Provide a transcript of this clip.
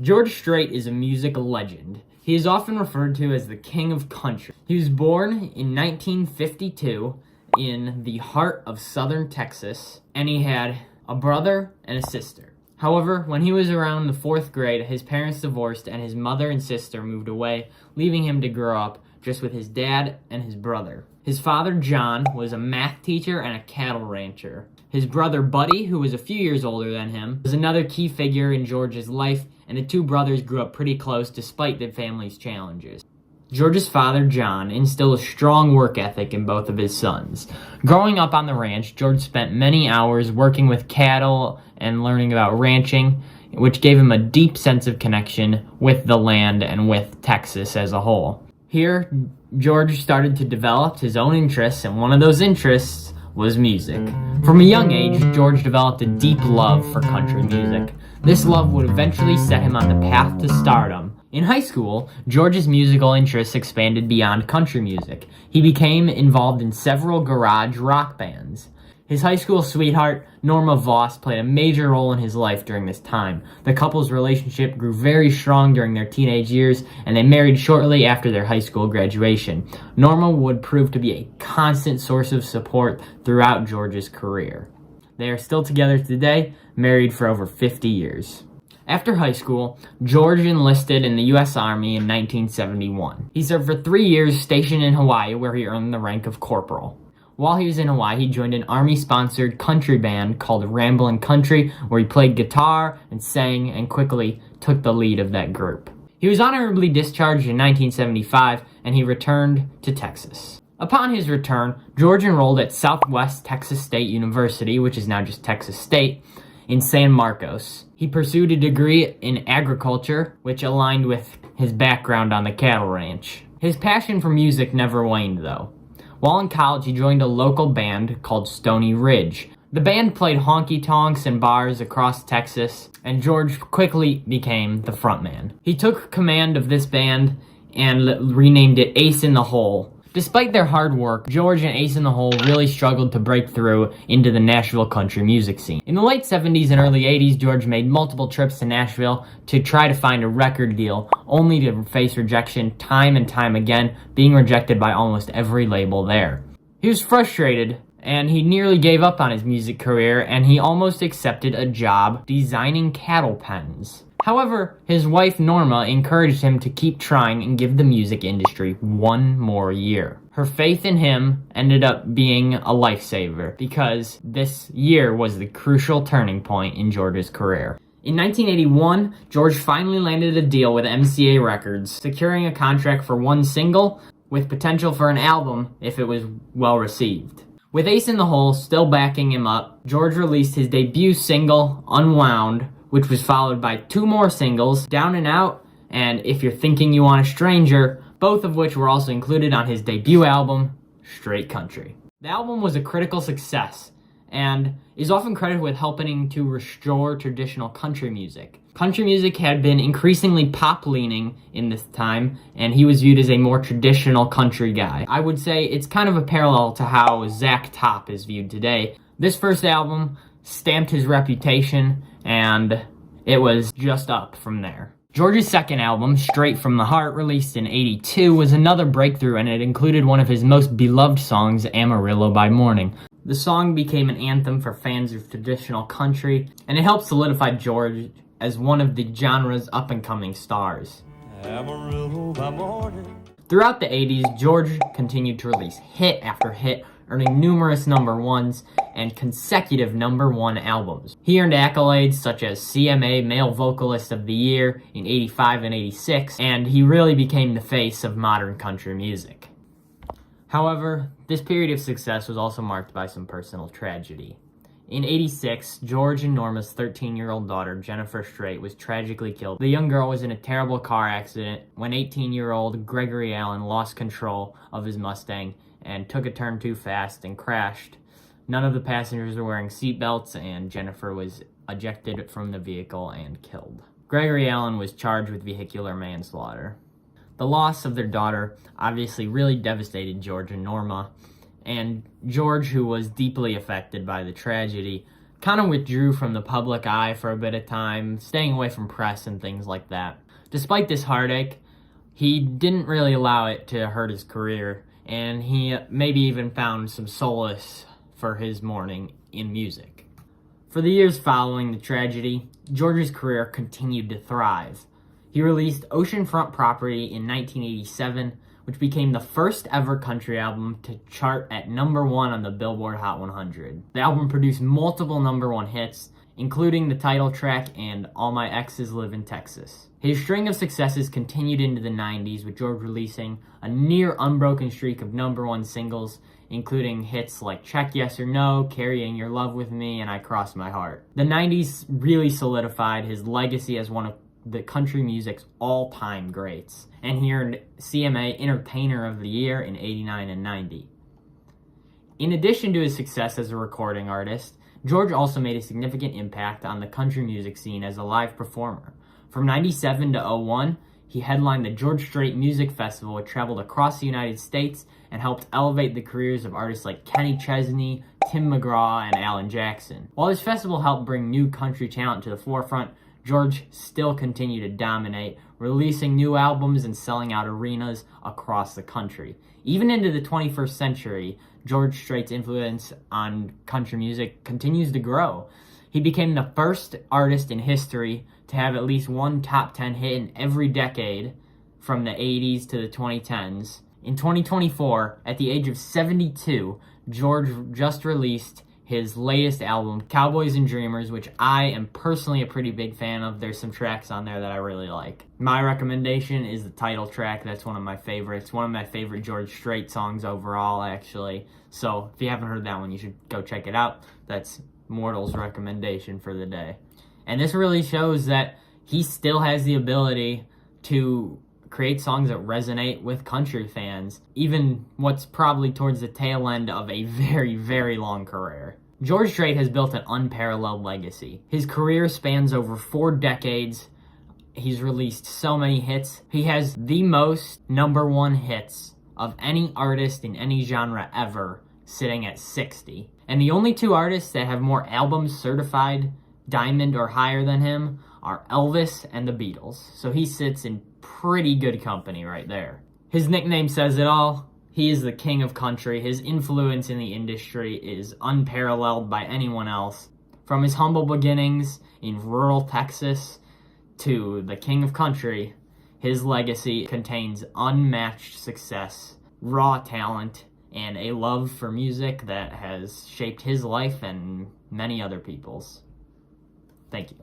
George Strait is a music legend. He is often referred to as the King of Country. He was born in 1952 in the heart of southern Texas, and he had a brother and a sister. However, when he was around the 4th grade, his parents divorced and his mother and sister moved away, leaving him to grow up just with his dad and his brother. His father, John, was a math teacher and a cattle rancher. His brother, Buddy, who was a few years older than him, was another key figure in George's life, and the two brothers grew up pretty close despite the family's challenges. George's father, John, instilled a strong work ethic in both of his sons. Growing up on the ranch, George spent many hours working with cattle and learning about ranching, which gave him a deep sense of connection with the land and with Texas as a whole. Here, George started to develop his own interests, and one of those interests was music. From a young age, George developed a deep love for country music. This love would eventually set him on the path to stardom. In high school, George's musical interests expanded beyond country music. He became involved in several garage rock bands. His high school sweetheart, Norma Voss, played a major role in his life during this time. The couple's relationship grew very strong during their teenage years, and they married shortly after their high school graduation. Norma would prove to be a constant source of support throughout George's career. They are still together today, married for over 50 years. After high school, George enlisted in the U.S. Army in 1971. He served for 3 years stationed in Hawaii, where he earned the rank of corporal. While he was in Hawaii, he joined an Army-sponsored country band called Ramblin' Country, where he played guitar and sang and quickly took the lead of that group. He was honorably discharged in 1975, and he returned to Texas. Upon his return, George enrolled at Southwest Texas State University, which is now just Texas State, in San Marcos. He pursued a degree in agriculture, which aligned with his background on the cattle ranch. His passion for music never waned, though. While in college, he joined a local band called Stony Ridge. The band played honky-tonks and bars across Texas, and George quickly became the frontman. He took command of this band and renamed it Ace in the Hole. Despite their hard work, George and Ace in the Hole really struggled to break through into the Nashville country music scene. In the late 70s and early 80s, George made multiple trips to Nashville to try to find a record deal, only to face rejection time and time again, being rejected by almost every label there. He was frustrated, and he nearly gave up on his music career, and he almost accepted a job designing cattle pens. However, his wife Norma encouraged him to keep trying and give the music industry one more year. Her faith in him ended up being a lifesaver because this year was the crucial turning point in George's career. In 1981, George finally landed a deal with MCA Records, securing a contract for one single with potential for an album if it was well received. With Ace in the Hole still backing him up, George released his debut single, Unwound, which was followed by 2 more singles, Down and Out and If You're Thinking You Want a Stranger, both of which were also included on his debut album, Straight Country. The album was a critical success and is often credited with helping to restore traditional country music. Country music had been increasingly pop-leaning in this time, and he was viewed as a more traditional country guy. I would say it's kind of a parallel to how Zach Top is viewed today. This first album stamped his reputation, and it was just up from there. George's second album, Straight from the Heart, released in '82, was another breakthrough, and it included one of his most beloved songs, Amarillo by Morning. The song became an anthem for fans of traditional country, and it helped solidify George as one of the genre's up-and-coming stars. Amarillo by morning. Throughout the 80s, George continued to release hit after hit, earning numerous number ones and consecutive number one albums. He earned accolades such as CMA Male Vocalist of the Year in '85 and '86, and he really became the face of modern country music. However, this period of success was also marked by some personal tragedy. In '86, George and Norma's 13-year-old daughter, Jennifer Strait, was tragically killed. The young girl was in a terrible car accident when 18-year-old Gregory Allen lost control of his Mustang and took a turn too fast and crashed. None of the passengers were wearing seatbelts, and Jennifer was ejected from the vehicle and killed. Gregory Allen was charged with vehicular manslaughter. The loss of their daughter obviously really devastated George and Norma, and George, who was deeply affected by the tragedy, kind of withdrew from the public eye for a bit of time, staying away from press and things like that. Despite this heartache, he didn't really allow it to hurt his career, and he maybe even found some solace for his mourning in music. For the years following the tragedy, George's career continued to thrive. He released Oceanfront Property in 1987, which became the first ever country album to chart at #1 on the Billboard Hot 100. The album produced multiple #1 hits, including the title track and All My Exes Live in Texas. His string of successes continued into the 90s, with George releasing a near unbroken streak of #1 singles, including hits like Check Yes or No, Carrying Your Love With Me, and I Cross My Heart. The 90s really solidified his legacy as one of the country music's all-time greats, and he earned CMA Entertainer of the Year in 89 and 90. In addition to his success as a recording artist, George also made a significant impact on the country music scene as a live performer. From 97 to 01, he headlined the George Strait Music Festival, which traveled across the United States and helped elevate the careers of artists like Kenny Chesney, Tim McGraw, and Alan Jackson. While this festival helped bring new country talent to the forefront, George still continued to dominate, releasing new albums and selling out arenas across the country. Even into the 21st century, George Strait's influence on country music continues to grow. He became the first artist in history to have at least one top 10 hit in every decade from the 80s to the 2010s. In 2024, at the age of 72, George just released his latest album, Cowboys and Dreamers, which I am personally a pretty big fan of. There's some tracks on there that I really like. My recommendation is the title track. That's one of my favorites. One of my favorite George Strait songs overall, actually. So if you haven't heard that one, you should go check it out. That's Mortal's recommendation for the day. And this really shows that he still has the ability to create songs that resonate with country fans, even what's probably towards the tail end of a very, very long career. George Strait has built an unparalleled legacy. His career spans over 4 decades. He's released so many hits. He has the most #1 hits of any artist in any genre ever, sitting at 60. And the only 2 artists that have more albums certified diamond or higher than him are Elvis and the Beatles. So he sits in pretty good company right there. His nickname says it all. He is the king of country. His influence in the industry is unparalleled by anyone else. From his humble beginnings in rural Texas to the king of country, his legacy contains unmatched success, raw talent, and a love for music that has shaped his life and many other people's. Thank you.